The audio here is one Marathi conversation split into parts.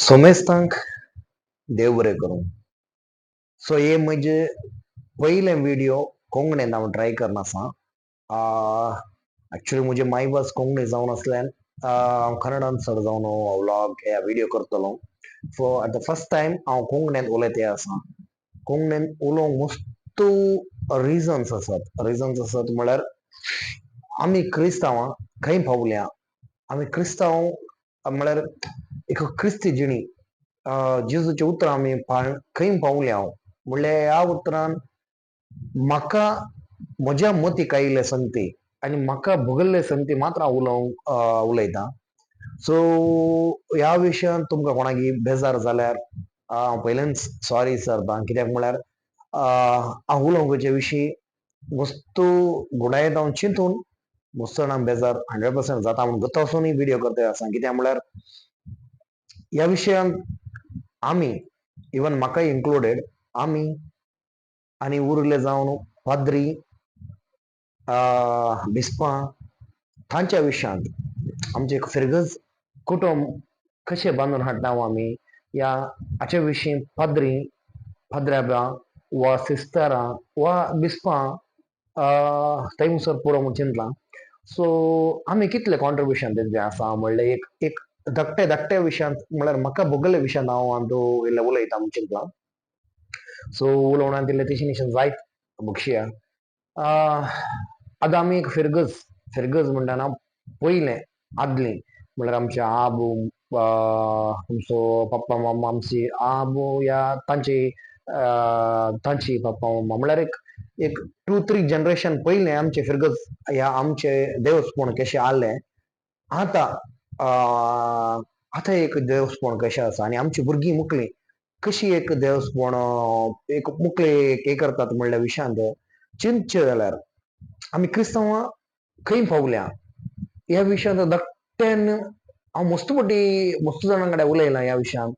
सोमेस्तांक देव बरें करूं. सो हे म्हणजे पहिले व्हिडिओ कोंकणीन हांव ट्राय करना आसा. एक्चुअली म्हजे मायभास कोंकणी जावन आसल्यान हांव कन्नडान चड जावन हो व्लॉग ह्या व्हिडिओ करतलों. So at the first time हांव कोंकणीन उलयता आसा. कोंकणीन उलोवंक मस्त रिजन्स आसात म्हळ्यार आमी क्रिस्तांवां खंय पावल्या. आमी क्रिस्तांव म्हळ्यार एक क्रिस्ती जिणी जेजूचें उतर आमी खंय पावल्या हांव म्हणल्यार ह्या उतरान म्हाका म्हज्या मतीक आयिल्ले संगती आनी म्हाका भोगल्ले संगती मात्र हांव उलयतां. सो ह्या विशयान तुमकां कोणाकी बेजार जाल्यार हांव पयलेंच सॉरी सरतां. कित्याक म्हळ्यार हांव उलोवंक विशीं वस्तू घुडायत हांव चिंतून मस्त जाणांक बेजार 100% जाता म्हूण गत वचूनय व्हिडिओ करता आसा. कित्याक म्हळ्यार ह्या विशयान आमी इवन म्हाकाय इन्क्लुडेड आमी आनी उरले जावन पाद्री बिस्पां तांच्या विशयांत आमचे एक फिरगज कुटुंब कशें बांदून हाडटा आमी या हाचे विशीं पाद्र्यां वा सिस्टरां वा बिस्पां थंय मुसर पुरो म्हूण चिंतलां. सो आमी कितले कॉन्ट्रिब्युशन दिल्लें आसा म्हणल्यार एक धाकट्या विशयांत म्हळ्यार म्हाका भोगल्ल्या विशयांत हांव इल्लें उलयतां म्हूण चिंतलां. सो उलोवणांत इल्लें तेशें जायत बक्षिया. आतां आमी एक फिरगज म्हणटाना पयलें आदलीं म्हळ्यार आमचे आबू आमचो पप्पा मम्मा आमची आबू या तांची पप्पा मम्मा म्हळ्यार एक 2-3 जनरेशन पयलें आमचे फिरगज या आमचे देवस्पण कशें आसलें. आतां एक देवस्पण कशें आसा आनी आमची भुरगीं मुखलीं कशी एक देवस्पण एक मुखलें हें करतात म्हणल्या विशयांत चिंतचें जाल्यार आमी क्रिस्तांवां खंय पावल्या ह्या विशयांत धाकट्यान हांव मस्त जाणां कडेन उलयलां ह्या विशयांत.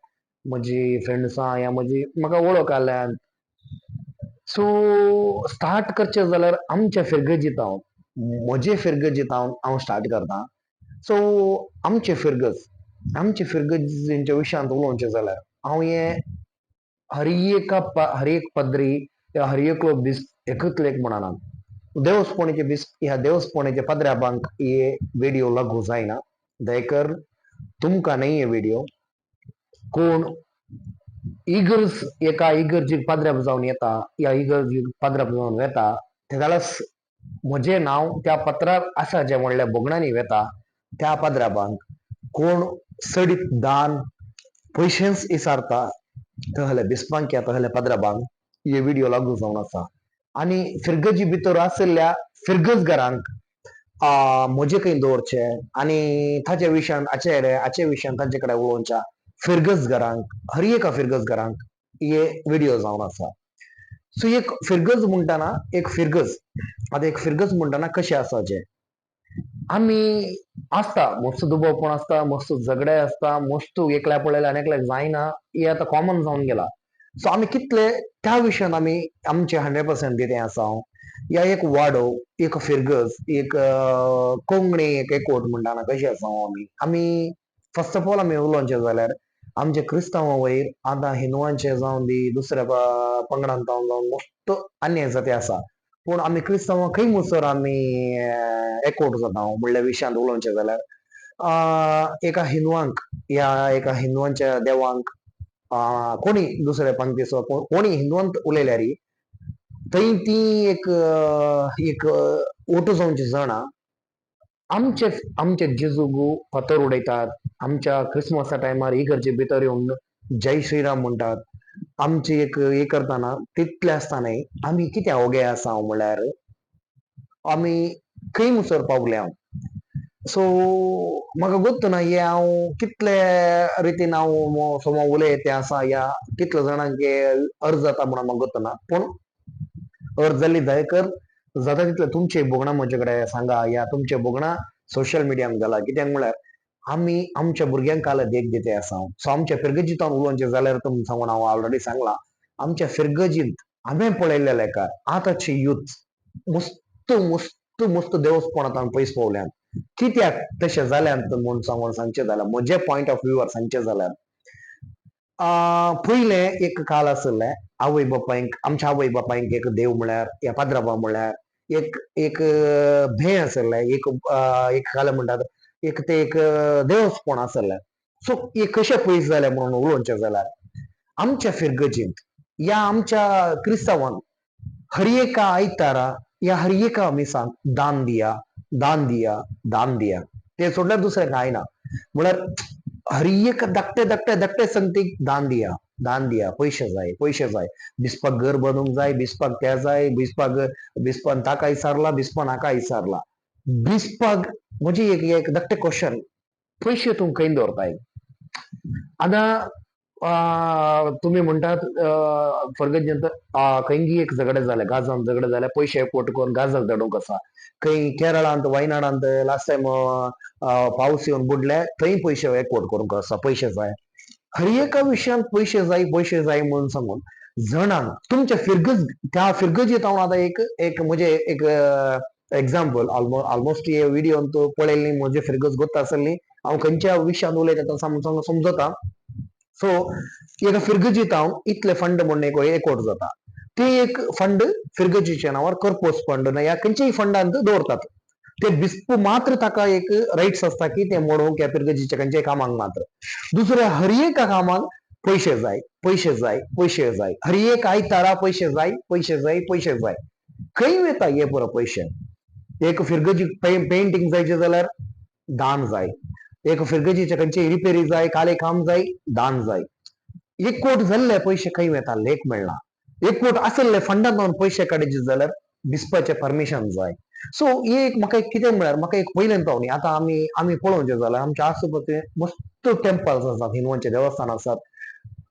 म्हजी फ्रेंड्सां या म्हाका वळख आसल्यान. सो स्टार्ट करचें जाल्यार आमच्या फिरगजींत म्हजे फिरगजींत हांव स्टार्ट करतां. सो आमचे फिरगजींच्या विशयांत उलोवचें जाल्यार हांव हें हर एक पाद्री या हर एकलो बिस्प एकूच म्हणना. देवस्पणेचे पाद्र्याबांक हे व्हिडिओ लागू जायना. दयकर तुमकां न्हय हे व्हिडिओ कोण एका इगर्जीक पाद्र्याब जावन येता या इगर्जीक पाद्र्याब जावन वेता जाल्यार म्हजें नांव त्या पत्रार आसाचें म्हणल्यार बोगणांनी वेता त्या पाद्र्याबांक कोण सडीत दान पयशेंच इसारता तहल्या बिस्पांक या तहल्या पाद्र्याबांक हे व्हिडिओ लागू जावन आसा. आनी फिरगजी भितर आसलेल्या फिरगजगारांक म्हजे खंय दवरचें आनी ताचे विशयांत हाचे विशयांत तांचे कडेन उलोवच्या फिरगजगारांक हर एका फिरगजगारांक हे व्हिडिओ जावन आसा. सो एक फिरगज म्हणटाना एक फिरगज म्हणटाना कशें आसाचें आमी आसता मस्त दुबोवपण आसता मस्त झगडे आसता मस्त एकल्या पळयल्यार आनी एकल्याक जायना हें आतां कॉमन जावन गेलां. सो आमी कितले त्या विशयांत आमी आमचे 100% दितें आसा. या एक वाडो एक फिरगज एक कोंकणी एक एकवट म्हणटाना कशें आसा आमी फर्स्ट ऑफ ऑल आमी उलोवचें जाल्यार आमचे क्रिस्तांवां वयर आतां हिंदुवांचे जावं दी दुसऱ्या पंगडांत जावं मस्त अन्याय जाती आसा. पूण आमी क्रिस्तांवां खंय मुसर आमी एकवट जाता म्हणल्या विशयांत उलोवचें जाल्यार एका हिंदुवांच्या देवांक कोणी दुसऱ्या पंथीचो कोणी हिंदुवंत उलयल्यार थंय ती एक ओटो जावंची जाणा आमचे जेजूक फातर उडयतात. आमच्या क्रिसमसा टायमार इगर्जे भितर येवन जय श्रीराम म्हणटात. आमची एक हे करतना तितले आसतानाय आमी कित्या ओगे आसा म्हळ्यार आमी खंय मुसर पावल्या. सो म्हाका गोत्त ना हे हांव कितले रितीन हांव समज उलयत आसा या कितले जाणांक अर्ज जाता म्हणून म्हाका गोत्त ना. पूण अर्ज जाल्ली दयकर जाता तितले तुमचे बोगणां म्हजे कडेन सांगा या तुमचे बोगणां सोशल मिडियान घाला. कित्याक म्हळ्यार आमी आमच्या भुरग्यांक काल देख दिते आसा. सो आमच्या फिरगजींत उलोवचें जाल्यार तुमकां हांव ऑलरेडी सांगलां आमच्या फिरगजींत हांवें पळयल्ल्या लेकार आतांचे यूथ मस्त देवस्पणांत पयस पावल्यात. कित्याक तशें जाल्यात म्हूण सांगचें जाल्यार म्हजे पॉयंट ऑफ व्ह्यूवर सांगचें जाल्यार पयले एक काल आसले आवय बापायक आमच्या आवय बापायक एक देव म्हळ्यार या पाद्राबा म्हळ्यार एक एक भें आसले एक काल म्हणटात एक ते एक देवस्पण आसले सो हे कशें पयस जालें म्हणून उलोवचें जाल्यार आमच्या फिरगजींत या आमच्या क्रिस्तांवांक हर एका आयतारा या हर एका मिसाक दान दिया दान दिया दान दिया ते सोडल्यार दुसरें कांय ना म्हळ्यार हर एक धाकटे धाकटे धाकटे संगतीक दान दिया पयशे जाय बिस्पाक घर बांदूंक जाय बिस्पाक ते जाय बिस्पान ताका विचारला बिस्पान हाका विचारला बिस्पाक म्हणजे एक धाकटे क्वेश्चन पयशे तूं खंय दवरताय आतां तुम्ही म्हणटात फर्गत खंयी एक झगडे जाले गाजान झगडे जाले पयशे एकवट करून गाजाक धाडूंक आसा खंय केरळांत वायनाडांत लास्ट टायम पावस येवन बुडले थंय पयशे एकवट करूंक आसा पयशे जाय हर एका विशयान पयशे जाय म्हणून सांगून जणांक तुमच्या त्या फिरगजीत हांव आतां एक म्हणजे एक एग्जाम्पल ऑलमोस्ट हे व्हिडिओन तूं पळयल्ली म्हजे फिरगज गोत्ता आसली हांव खंयच्या विशयान उलयता समजता सो एका फिरगजीत हांव इतले फंड म्हणून एकवट जाता ते एक फंड फिरगजीच्या नांवार कर्पोस फंड या खंयच्याय फंडांत दवरतात ते बिस्प मात्र ताका एक रायट्स आसता की ते मोडूंक या फिरगजीच्या खंयच्याय कामाक मात्र दुसऱ्या हर एका कामाक पयशे जाय पयशे जाय पयशे जाय हर एक आयतारा पयशे जाय पयशे जाय पयशे जाय खंय वयता हे पुरो पयशे एक फिरगजी पेंटिंग जायचे जाल्यार दान जाय एक फिरगजीचे खंयची रिपेरी जाय काले काम जाय दान जाय एकवट जाल्ले पयशे खंय वयता लेख मेळना एकवट आसले फंडांत पयशे काडचे जाल्यार बिस्पाचे परमिशन जाय सो ही एक म्हाका कितें म्हळ्यार म्हाका एक पयलें पावनी आतां आमी पळोवचें जाल्यार आमच्या आसपास मस्त टेंपल्स आसात हिंदूंचे देवस्थान आसात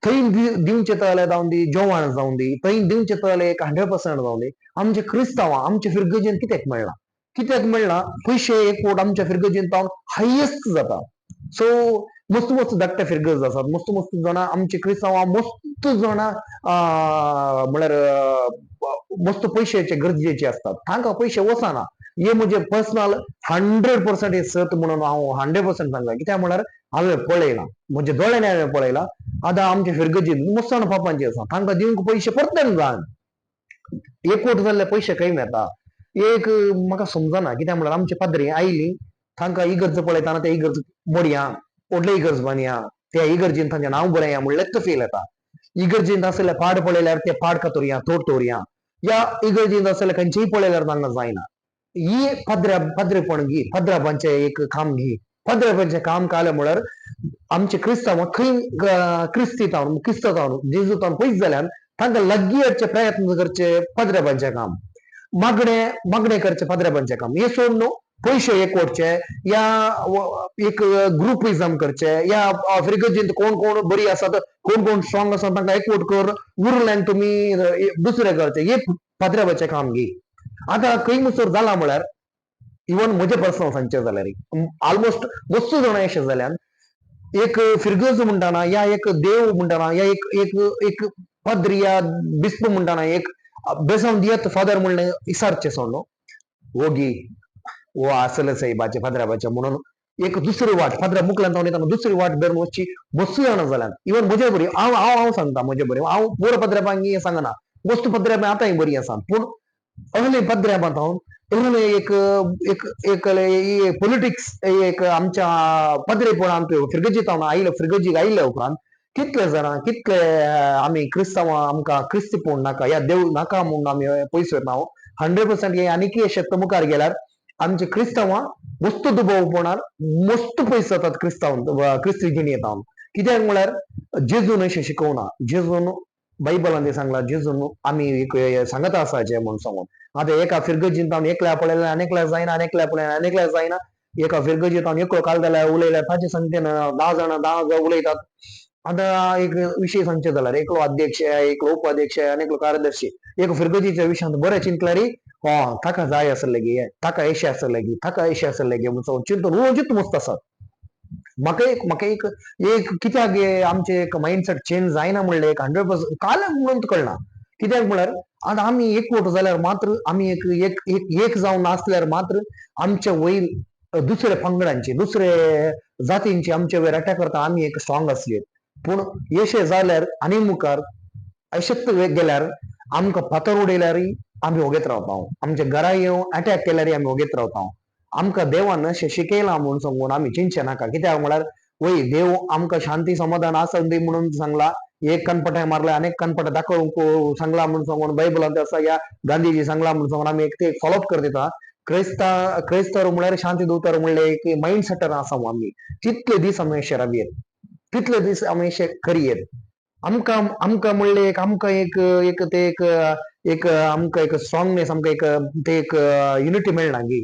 थंय दिवचे तळेले जावन दी जेवण जावन दी थंय दिवचे तळेले एक 100% जावन दी आमचे क्रिस्तांवां आमच्या फिरगजेन कित्याक मेळना पयशे एकवट आमच्या फिरगजेन पावन हायेस्ट जाता सो मस्त धाकटे फिरगज आसात मस्त जाणां आमचे क्रिस्तांवां मस्त जाणां म्हळ्यार मस्त पयशाचे गरजेचे असतात तांकां पयशे वचना हे म्हजे पर्सनल 100% हे सत म्हणून हांव 100% सांगता कित्याक म्हळ्यार हांवें पळयलां म्हज्या दोळ्यांनी हांवें पळयलां आतां आमचे फिरगजीन मस्तान पापांचे आसा तांकां दिवंक पयशे परतेन जाय एकवट जाल्ले पयशे खंय मेळटा एक म्हाका समजना कित्याक म्हळ्यार आमची पाद्री आयली तांकां इगर्ज पळयतना ते इगर्ज मोडया व्हडले इगर्ज बांदया त्या इगर्जीन तांचें नांव बरया म्हणल्यार फील येता इगर्जींत आसले पाड पळयल्यार ते पाड कातोरया तोड तोरया या इगर्जींत आसले खंयचेय पळयल्यार तांकां जायना ही पाद्रेपण घी पाद्राबांचे एक काम घी पाद्राबांचे काम काले म्हळ्यार आमचे क्रिस्तांव खंय क्रिस्तांव जेजूतावन पयस जाल्यार तांकां लागीं हाडचे प्रयत्न करचे पाद्राबांचे काम मागणे करचे पाद्राबांचे काम हे सोड न्हू पयशे एकवटचे या एक ग्रुपिझम करचे या फिरगजींत कोण बरी आसात कोण स्ट्रॉंग आसात तांकां एकवट कर उरल्यान तुमी दुसरे करचे हे पाद्राबांचे काम घे आतां खंय मुसर जाला म्हळ्यार इवन म्हजे पर्सनल सांगचे जाल्यार ऑलमोस्ट मस्त जाणां अशें जाल्यान एक फिरगज म्हणटाना या एक देव म्हणटाना या एक पाद्री या बिस्प म्हणटाना एक बेसावन दियत फादर म्हणलें इसारचे सोडलो हो गी वो आसले साईबाचे फादराबाचे म्हणून एक दुसरी वाट फादरा मुखल्यान जावन येताना दुसरी वाट धरून वचची बसूं जाणा जाल्यार इवन म्हजे बरी हांव सांगता म्हजे बरी हांव पुरो पद्राबांक हे सांगना वस्तू पद्राबां आतांय बरी आसा पूण अहले पद्राबां जावन अहले एक पॉलिटिक्स एक आमच्या पद्रेपणांत फिरगजीत फिरगजीक आयिल्ल्या उपरांत कितले जाणां कितले आमी क्रिस्तांवां आमकां क्रिस्तीपूण नाका या देव नाका म्हणून आमी पयस वयता 100% हे आनीक शेत मुखार गेल्यार आमचे क्रिस्तांवां मस्त दुबावपणान मस्त पयस जातात क्रिस्ती जिणेंत कित्याक म्हळ्यार जेजून अशें शिकवना जेजून बायबलान सांगला जेजून आमी एक सांगता आसाचे म्हणून सांगून आतां एका फिरगजींत हांव एकल्या पळयल्यार आनेकल्या जायना आनेकल्या पळयल्यार आनेकल्या जायना एका फिरगजींत हांव एकलो काल जाल्यार उलयल्यार ताचे संगतीन 10 जाणां उलयतात आतां एक विशय सांगचे जाल्यार एकलो अध्यक्ष एकलो उपाध्यक्ष आनी कार्यदर्शी एक फिरगजीच्या विशयांत बरें चिंतल्यार ताका जाय आसले गे ताका अशें आसले गे ताका अशें आसले गे म्हणून चिंतून रोजीच मस्त आसात म्हाका एक कित्याक आमचे एक मायंडसेट चेंज जायना म्हणलें एक 100% काल म्हणून कळना कित्याक म्हळ्यार आतां आमी एकवट जाल्यार मात्र आमी एक जावन नासल्यार मात्र आमचे वयर दुसरे पंगडांचे दुसरे जातींचे आमचे वयर अटॅक करता आमी एक स्ट्रॉंग आसले पूण येशे जाल्यार आनी मुखार अशक्त गेल्यार आमकां फातर उडयल्यारय आमी वोगेत रावता आमच्या घरा येवन अटॅक केल्यारय आमी वोगेत रावता आमकां देवान अशें शिकयलां म्हूण सांगून आमी चिंतचे नाका कित्याक म्हळ्यार वय देव आमकां शांती समाधान आसूं दी म्हणून सांगला एक कनपट्या मारल्या अनेक कनपट्या दाखोवंक सांगला म्हणून सांगून बायबलांत आसा या गांधीजी सांगला म्हणून सांगून आमी एक ते फॉलोअप करता क्रायस्तांव म्हळ्यार शांती दूतर म्हणले एक मायंड सेटर आसा आमी तितले दीस आमी अशे रावयेत तितले दीस आमी अशे करयेत आमकां आमकां म्हणले आमकां एक ते एक आमकां एक स्ट्रॉंगनेस आमकां एक ते एक युनिटी मेळना गी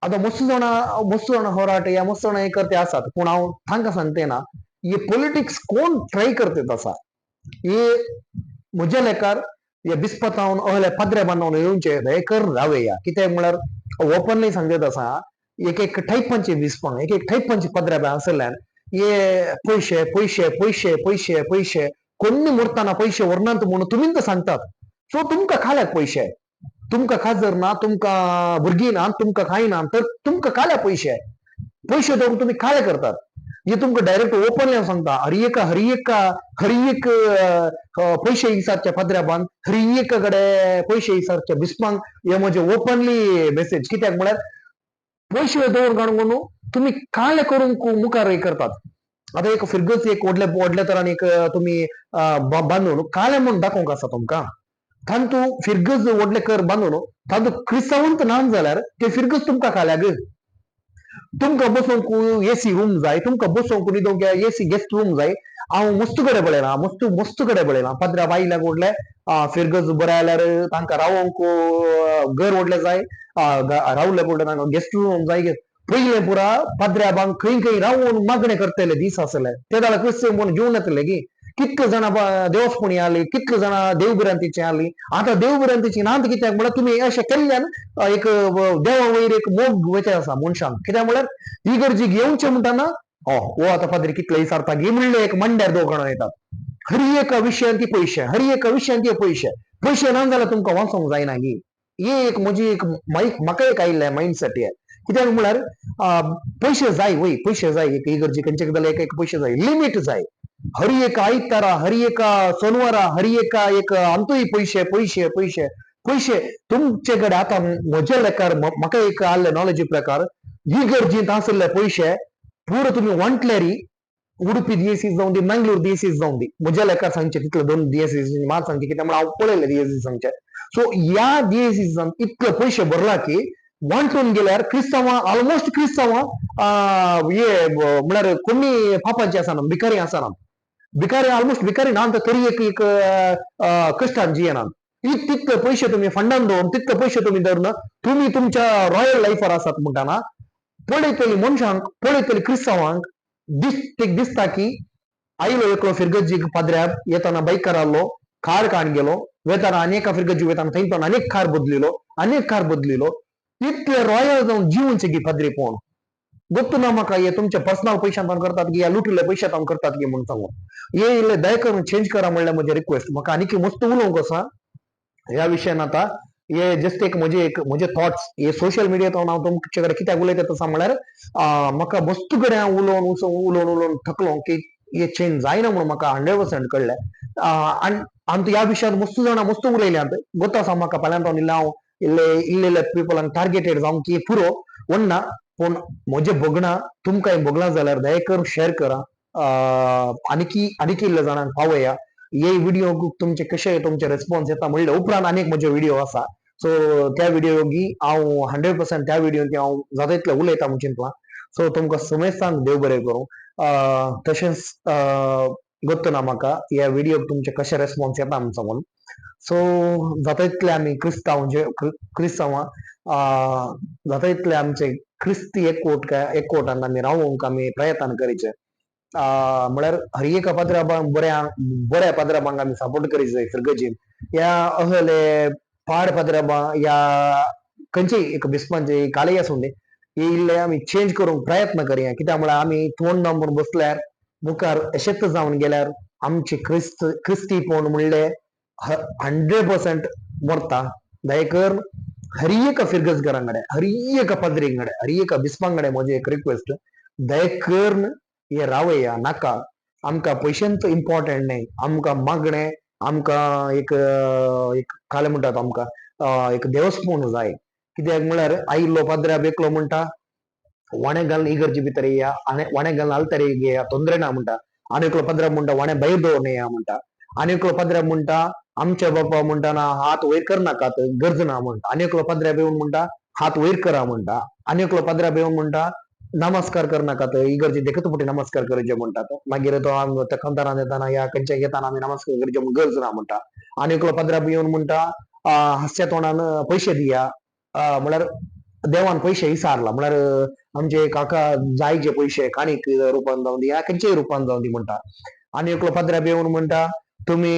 आता मस्त जाणां होराट या मस्त जाणां हे करते आसात पूण हांव तांकां सांगते ना हे पॉलिटिक्स कोण ट्राय करते आसा हे म्हज्या लेकार हे बिस्पतावन अहले पाद्रे बांदून येवचे हे कर रावया कित्याक म्हळ्यार ओपनली सांगत आसा एक टायपांचे बिस्पण एक टायपांचे पाद्रे बाय आसल्यान हे पयशे पयशे पयशे पयशे पयशे कोणी मरतना पयशे व्हरनात म्हणून तुमीच तर सांगतात सो तुमकां खाल्याक पयशे तुमकां खाजर ना तुमकां भुरगीं ना तुमकां कांय ना तर तुमकां खाल्या पयशे पयशे दवरून तुमी खाले करतात हे तुमकां डायरेक्ट ओपनली हांव सांगता हर एक पयशे इसारच्या पाद्र्याबांक हर एक कडेन पयशे इसारच्या बिस्पांक हे म्हजे ओपनली मेसेज कित्याक म्हळ्यार पयशे दवरून काडून तुमी काळे करूंक मुखार हे करतात आता एक फिरगस एक व्हडल्या तरान एक तुमी बांदून काळे म्हणून दाखोवंक आसा तुमकां तांतू फिरगस व्हडले कर बांदून तांतू क्रिस्तांवांत नाम जाल्यार ते फिरगस तुमकां खाल्याक तुमकां बसोवंक एसी रूम जाय तुमकां बसोवंक न्हिदोवंक एसी गेस्ट रूम जाय हांव मस्त कडेन पळयलां मस्त कडेन पळयलां पाद्र्या बायल्याक व्हडले फिरगस बरें जाल्यार तांकां रावोंक घर व्हडलें जाय रावले व्हडले तांकां गेस्ट रूम जाय पयले पुरा पाद्र्या बांक खंय खंय रावून मागणे करतले दीस आसले ते जाल्यार क्रिस्तांव म्हणून जेवन येतले गी कितले जाणां देवस्पणी आली कितले जाणां देवबिरांतीची आली आता देवबिरांतीची नांत कित्याक म्हळ्यार तुमी अशें केल्ल्यान एक देवा वयर एक मोग वयता आसा मनशांक कित्याक म्हळ्यार इगर्जीक येवचें म्हणटाना हो आतां पाद्री कितले विचारता गी म्हणले एक मंड्यार दोग जाणां येतात हर एका विशयान ती पयशे हर एका विशयान ते पयशे ना जाल्यार तुमकां वाचोंक जायना गी ही एक म्हजी एक म्हाका एक आयिल्लें मायंड सेट हे कित्याक म्हळ्यार पयशे जाय वय पयशे जाय एक इगर्जी खंयचे जाल्यार एक पयशे जाय लिमीट जाय हर एक आयतारा हर एका सोनवारा हर एक आमतूय पयशे पयशे पयशे पयशे तुमचे कडेन आतां म्हज्या लेकार म्हाका एक आसले नॉलेजी प्रकार इगर्जींत आसले पयशे पुरो तुमी वांटल्यारी उडपी डीएसीस जावं दी मंगळूर डीएसीस जावं दी म्हज्या लेकार सांगचे तितले दोन डीएसीस मात सांगचे कित्याक म्हळ्यार हांव पळयले डीएसीस सांगचे सो ह्या डीएसीसान इतले पयशे भरला की वांटून गेल्यार क्रिस्तांवां ऑलमोस्ट क्रिस्तांवां हे म्हळ्यार कोणी पापांची आसाना भिकारी आसाना भिकारी ऑलमोस्ट भिकारी ना तरी एक कश्टान जियेनात तितले पयशे तुमी फंडान दवरून तितले पयशे तुमी धरून तुमी तुमच्या रॉयल लायफार आसात म्हणटाना पळयतली मनशांक पळयतली क्रिस्तांवांक दिसता की आयलो एकलो फिरगज्जीक पाद्र्याक येताना बायकार आहलो कार काण गेलो वेताना अनेका फिरगज्जी वेताना थंयच्यान अनेक कार बदलिलो इतले रॉयल जावन जिवनचे गी पाद्री कोण ಗೊತ್ತು ना म्हाका हे तुमच्या पर्सनल पैशांतल्यान करतात की या लुटिल्ल्या पैशांतल्यान करतात की म्हणून सांगून हे इल्ले दय करून चेंज करा म्हणल्यार म्हजे रिक्वेस्ट म्हाका आनीक मस्त उलोवंक आसा ह्या विशयान आतां हे जस्ट एक म्हजे थॉट्स हे सोशल मिडियातून हांव तुमचे कडेन कित्याक उलयता तसा म्हळ्यार म्हाका मस्त कडेन हांव उलोवन थकलो की हे चेंज जायना म्हणून म्हाका 100% कळ्ळें आनी ह्या विशयान मस्त जाणां मस्त उलयल्यात गोत आसा म्हाका फाल्यांतून इल्ले हांव इल्ले पिपलांक टार्गेटेड जावं की पुरो वणना पूण म्हजे भोगणा तुमकांय भोगला जाल्यार दया करून शेअर करा आनीक इल्ले जाणांक पावया हे व्हिडिओ तुमचे कशे तुमचे रेस्पॉन्स येता म्हणले उपरांत अनेक म्हजे व्हिडिओ आसा सो त्या व्हिडिओगी हांव 100% त्या व्हिडिओकी हांव जाता तितले उलयता म्हणून चिंतलां सो तुमकां समेस्तांक देव बरें करूं तशेंच गोत्त ना म्हाका ह्या व्हिडिओक तुमचे कशे रेस्पॉन्स येता म्हणून सांगून सो जाता तितले आमी क्रिस्तांवां जाता तितले आमचे क्रिस्ती एकवटान आमी रावूंक आमी प्रयत्न करीचे म्हळ्यार हर एका पाद्र्याबांक बऱ्या पाद्र्याबांक आमी सपोर्ट करीचे फिरगजीन या अहले पाड पाद्र्याबां या खंयचेय एक बिस्पांचे काळी आसूं दी हे इल्ले आमी चेंज करूंक प्रयत्न करया कित्याक म्हळ्यार आमी तोंड दामून बसल्यार मुखार अशेंच जावन गेल्यार आमचे क्रिस्तीपण म्हणले 100% मरता दयेकर हर एका फिरगजगारांकडे हर एका पाद्रींकडे हर एका बिस्पांकडे म्हजी एक रिक्वेस्ट दयेकर हे रावया नाका आमकां पयशांचो इम्पॉर्टंट नाही, आमकां मागणे, आमकां एक काले म्हणटात आमकां एक देवस्पूण जाय. कित्याक म्हळ्यार आयिल्लो पाद्र्या एकलो म्हणटा वाणे घालून इगर्जी भितर येया आनी वाणे घालून आल्तारी घेया ತೊಂದ್ರೆ ना म्हणटा. आनी एकलो पाद्र्या म्हणटा वाणे भायर दवरून येया म्हणटा. आनी एकलो पाद्र्या म्हणटा आमचे बाबा म्हणटा ना हात वयर करनाकात गरज ना म्हणटा. आनी एकलो पाद्र्या भिवून म्हणटा हात वयर करा म्हणटा. आनी एकलो पाद्र्या भिवून म्हणटा नमस्कार करनाकात इगर्जी देखत फावटी नमस्कार करचे म्हणटात. मागीर तो त्या कंतारान येताना या खंयच्या येताना आमी नमस्कार करचे म्हूण गरज ना म्हणटा. आनी एकलो पाद्र्या भिवून म्हणटा हास्या तोंडान पयशे दिया म्हळ्यार देवान पयशे इसारला म्हळ्यार आमचे काका जायचे पयशे काणीक रुपान जावं दी या खंयच्याय रुपान जावं दी म्हणटा. आनी एकलो पाद्र्या भिवून म्हणटा तुमी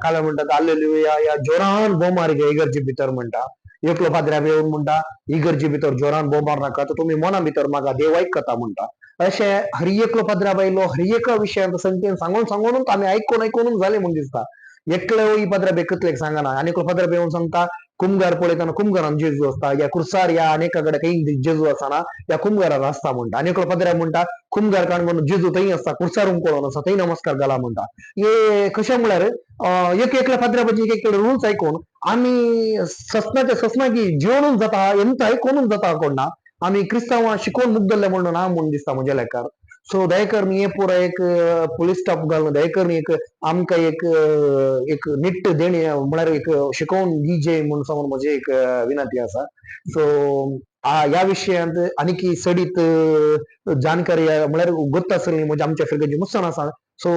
काले म्हणटात हाल्लेलुया या जोरान बोमार घे इगर्जी भितर म्हणटा. एकलो पाद्र्या भिवून म्हणटा इगर्जी भितर जोरान बोमार नाका तुमी मना भितर मागा देव आयकता म्हणटा. अशे हर एकलो पाद्र्या बायलो हर एका विशयान संख्येन सांगून सांगूनच आमी आयकून जाले म्हूण दिसता. एकलो ही पाद्र्या बेकतलेक सांगना. आनी एकलो पाद्र्या भिवून सांगता कुमगार पळयतना कुमगारान जेजू असता या खुर्सार या अनेका कडेन काही जेजू असताना या कुमगारान असता म्हणटा. आनी एकलो पाद्र्या म्हणटा कुमगार काण म्हणून जेजू थंय असता खुर्सार उमकळोन आसा थंय नमस्कार घाला म्हणटा. हे कशें म्हळ्यार एक एकल्या पाद्र्यापाची एक एक रुल्स आयकून आमी ससनाचे ससनाकी जेवणूच जाता ಎಂತ आयकूनच जाता कोणना आमी क्रिस्तांवां शिकोवन मुग्दल्ले म्हणून ना म्हूण दिसता म्हज्या लेकार. सो दयेकर हे पुरो एक पुलीस स्टॉप घालून दयेकर एक आमकां एक नीट देणी म्हळ्यार एक शिकोवन दिजे म्हूण सांगून म्हजी एक विनंती आसा. सो ह्या विशयांत आनीक सडीत जानकारी म्हळ्यार गोत्त आसली म्हणजे आमच्या फिरगेची मुस्सान आसा. सो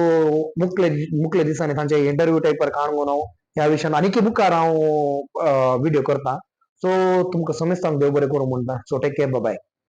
मुखले दिसांनी तांचे इंटरव्यू टायपार काणून हांव ह्या विशयान आनीक मुखार हांव व्हिडिओ करतां. सो तुमकां समेस्तांक देव बरें करूं म्हणटा. So take care bye.